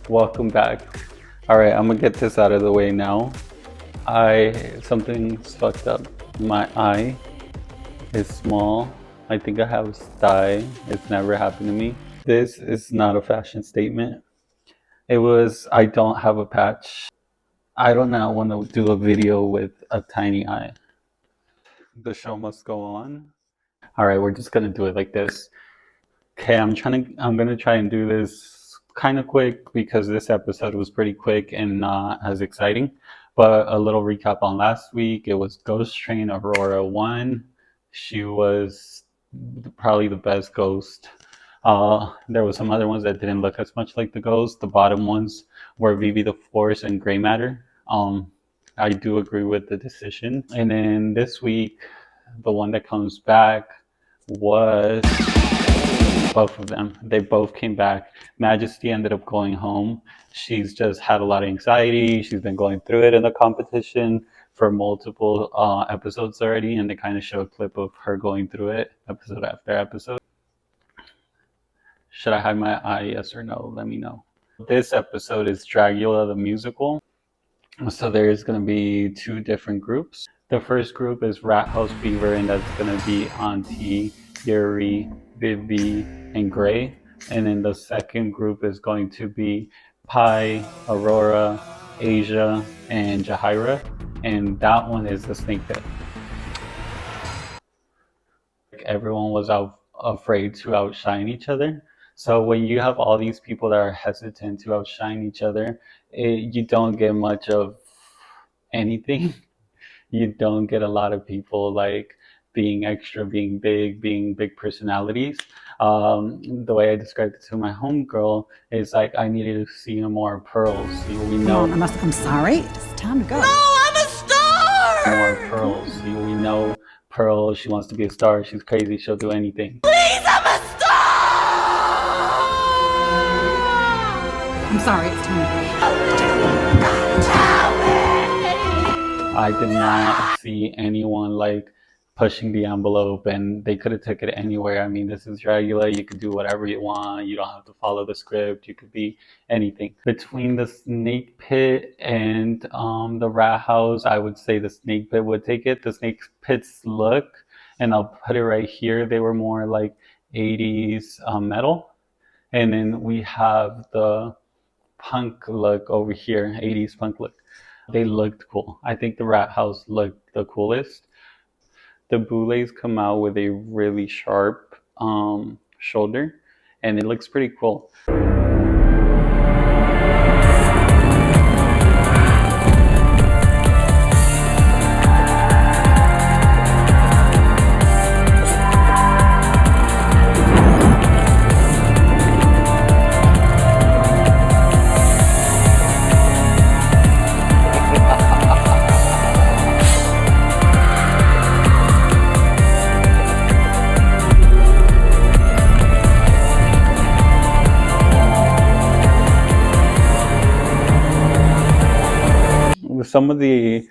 Welcome back. All right, I'm gonna get this out of the way now. Something's fucked up. My eye is small. I think I have a sty. It's never happened to me. This is not a fashion statement. I don't have a patch. I do not want to do a video with a tiny eye. The show must go on. All right, we're just gonna do it like this. Okay, I'm gonna try and do this kind of quick because this episode was pretty quick and not as exciting. But a little recap on last week. It was Ghost Train Aurora won. She was probably the best ghost. There was some other ones that didn't look as much like the ghost. The bottom ones were Vivi the Force and Gray Matter. I do agree with the decision. And then this week, the one that comes back was both of them. They both came back. Majesty ended up going home. She's just had a lot of anxiety. She's been going through it in the competition for multiple episodes already, and they kind of show a clip of her going through it episode after episode. Should I hide my eye? Yes or no? Let me know. This episode is Dragula the musical. So there's going to be two different groups. The first group is Rat House Fever, and that's going to be Auntie, Yuri, Vivi, and Gray. And then the second group is going to be Pi, Aurora, Asia, and Jahira. And that one is the Snake Pit. Everyone was afraid to outshine each other. So when you have all these people that are hesitant to outshine each other, you don't get much of anything. You don't get a lot of people like being extra, being big personalities. The way I described it to my homegirl is like I needed to see more pearls. We know. I'm sorry. It's time to go. No, I'm a star. More pearls. We know Pearl. She wants to be a star. She's crazy. She'll do anything. Please, I'm a star. I'm sorry. It's time to go. I did not see anyone like pushing the envelope, and they could have took it anywhere. I mean, this is Dragula. You could do whatever you want. You don't have to follow the script. You could be anything. Between the Snake Pit and the Rat House, I would say the Snake Pit would take it. The Snake Pit's look, and I'll put it right here, they were more like 80s metal. And then we have the punk look over here, 80s punk look. They looked cool. I think the Rat House looked the coolest. The Boulets come out with a really sharp shoulder, and it looks pretty cool. Some of the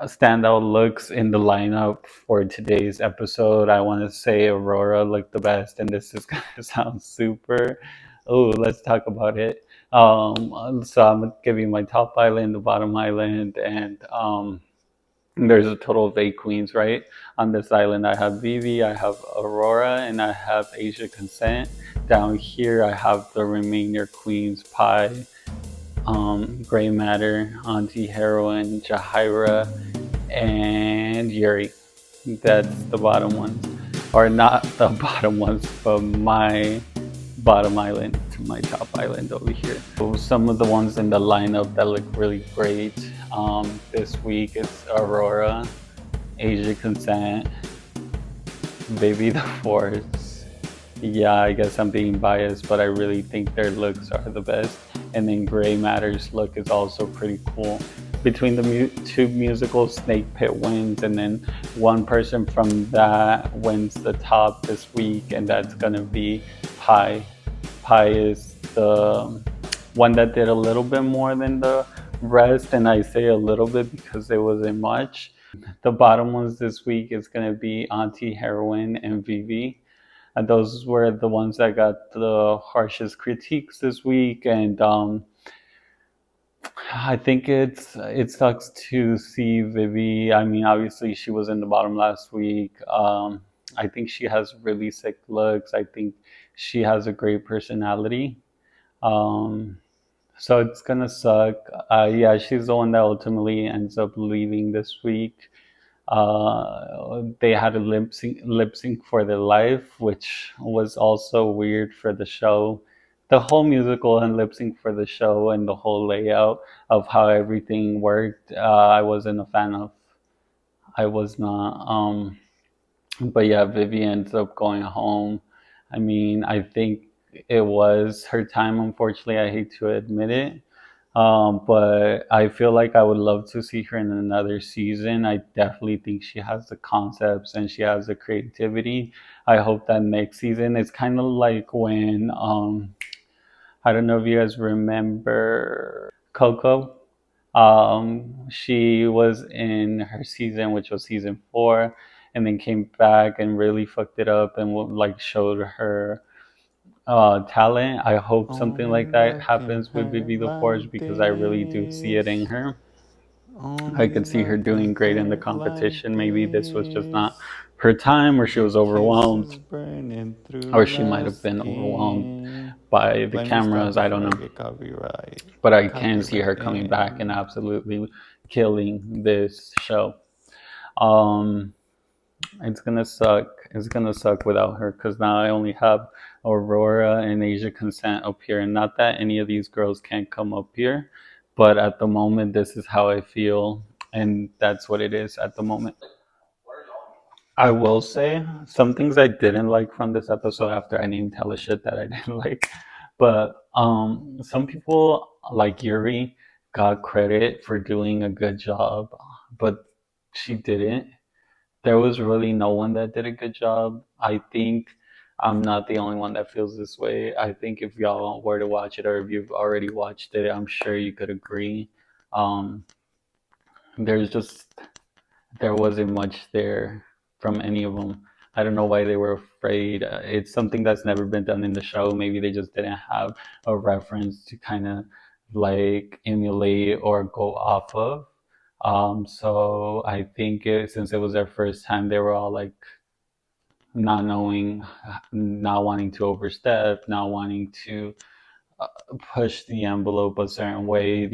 standout looks in the lineup for today's episode, I want to say Aurora looked the best, and this is going to sound super, let's talk about it. So I'm going to give you my top island, the bottom island, and there's a total of 8 queens, right? On this island, I have Vivi, I have Aurora, and I have Asia Consent. Down here, I have the remainder queens, Pi, Gray Matter, Auntie Heroine, Jahira, and Yuri. That's the bottom ones. Or not the bottom ones, but my bottom island to my top island over here. So some of the ones in the lineup that look really great this week is Aurora, Asia Consent, Baby the Force. Yeah, I guess I'm being biased, but I really think their looks are the best. And then Gray Matter's look is also pretty cool. Between the two musicals, Snake Pit wins, and then one person from that wins the top this week, and that's gonna be Pi. Pi is the one that did a little bit more than the rest, and I say a little bit because it wasn't much. The bottom ones this week is going to be Auntie Heroin and Vivi. And those were the ones that got the harshest critiques this week. And I think it sucks to see Vivi. I mean, obviously she was in the bottom last week. I think she has really sick looks. I think she has a great personality. Um, so it's gonna suck. Yeah, she's the one that ultimately ends up leaving this week. They had a lip sync for their life, which was also weird for the show. The whole musical and lip sync for the show and the whole layout of how everything worked, I wasn't a fan of. I was not. But yeah, Vivi ends up going home. I mean, I think it was her time. Unfortunately, I hate to admit it. But I feel like I would love to see her in another season. I definitely think she has the concepts and she has the creativity. I hope that next season it's kind of like when I don't know if you guys remember Coco. She was in her season, which was season 4, and then came back and really fucked it up and like showed her talent. I hope something Only like that luck in happens with her Vivi the Force like because I really do see it in this. her. I Only could see her luck in doing great in the her like competition. Maybe this was just not this. her time, or she The was overwhelmed, kisses burning through or she might my have been overwhelmed skin. by the Let me stop cameras. I don't before I know. get But I can see her coming back and copywritten. absolutely killing this show. Um, it's gonna suck. It's gonna suck without her because now I only have Aurora and Asia Consent up here. And not that any of these girls can't come up here, but at the moment, this is how I feel, and that's what it is at the moment. I will say some things I didn't like from this episode after I named hella shit that I didn't like. But some people like Yuri got credit for doing a good job, but she didn't. There was really no one that did a good job. I think I'm not the only one that feels this way. I think if y'all were to watch it or if you've already watched it, I'm sure you could agree. Um, there's just there wasn't much there from any of them. I don't know why they were afraid. It's something that's never been done in the show. Maybe they just didn't have a reference to kind of like emulate or go off of. So I think since it was their first time, they were all like not knowing, not wanting to overstep, not wanting to uh, push the envelope a certain way.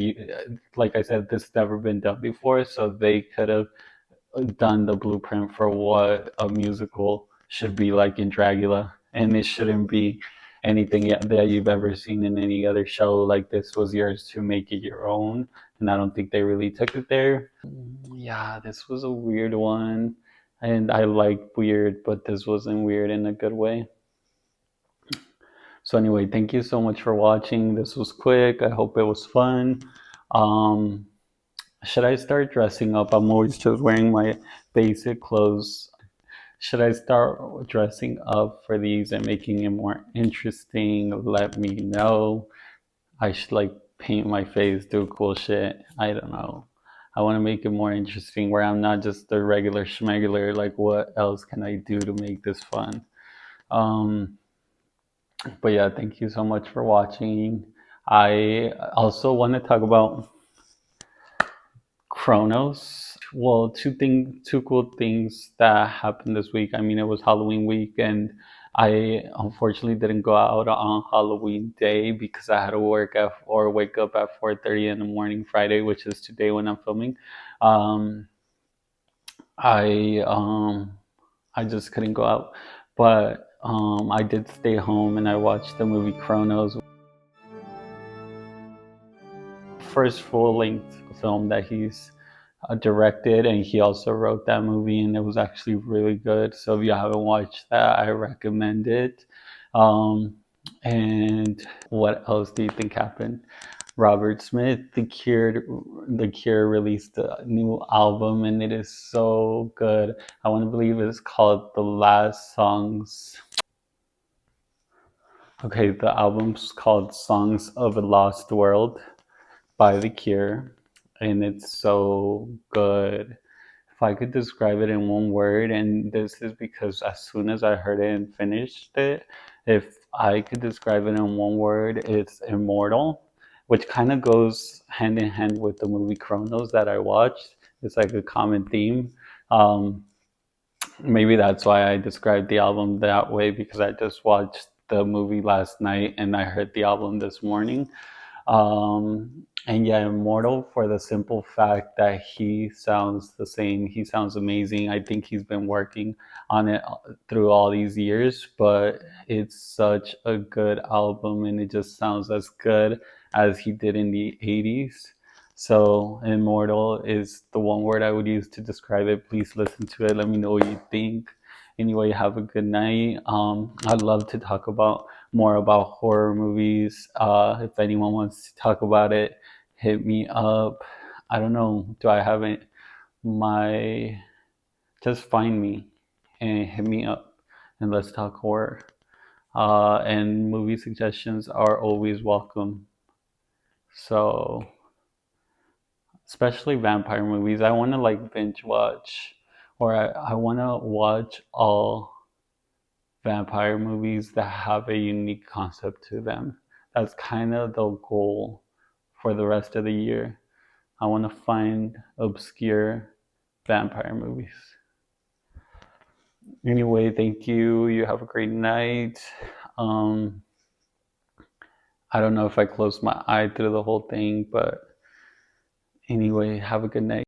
Like I said, this has never been done before, so they could have done the blueprint for what a musical should be like in Dragula, and it shouldn't be anything that you've ever seen in any other show. Like this was yours to make it your own, and I don't think they really took it there. Yeah, this was a weird one, and I like weird, but this wasn't weird in a good way. So anyway, thank you so much for watching. This was quick. I hope it was fun. Um, should I start dressing up? I'm always just wearing my basic clothes. Should I start dressing up for these and making it more interesting? Let me know. I should like paint my face, do cool shit. I don't know. I want to make it more interesting where I'm not just the regular schmegular. Like, what else can I do to make this fun? Um, but yeah, thank you so much for watching. I also want to talk about Chronos. Well, two cool things that happened this week. I mean, it was Halloween week, and I unfortunately didn't go out on Halloween day because I had to work at or wake up at 4:30 in the morning Friday, which is today when I'm filming. Um, I I just couldn't go out, but I did stay home and I watched the movie Chronos, first full length film that he's directed, and he also wrote that movie, and it was actually really good. So if you haven't watched that, I recommend it. Um, and what else do you think happened? Robert Smith, The Cure released a new album, and it is so good. I want to believe it's called The Last Songs. Okay, the album's called Songs of a Lost World by The Cure, and it's so good. if I could describe it in one word, and this is because as soon as I heard it and finished it, if I could describe it in one word, it's immortal, which kind of goes hand in hand with the movie Chronos that I watched. It's like a common theme. Um, Maybe that's why I described the album that way, because I just watched the movie last night and I heard the album this morning. And yeah, Immortal, for the simple fact that he sounds the same. He sounds amazing. I think he's been working on it through all these years, but it's such a good album and it just sounds as good as he did in the 80s. So, Immortal is the one word I would use to describe it. Please listen to it. Let me know what you think. Anyway, have a good night. I'd love to talk about more about horror movies. If anyone wants to talk about it, hit me up. I don't know. Do I have it? My Just find me and hit me up and let's talk horror. And movie suggestions are always welcome. So, especially vampire movies, I want to like binge watch, or I want to watch all vampire movies that have a unique concept to them. That's kind of the goal for the rest of the year. I want to find obscure vampire movies. Anyway, thank you. You have a great night. Um, I don't know if I closed my eye through the whole thing, but anyway, have a good night.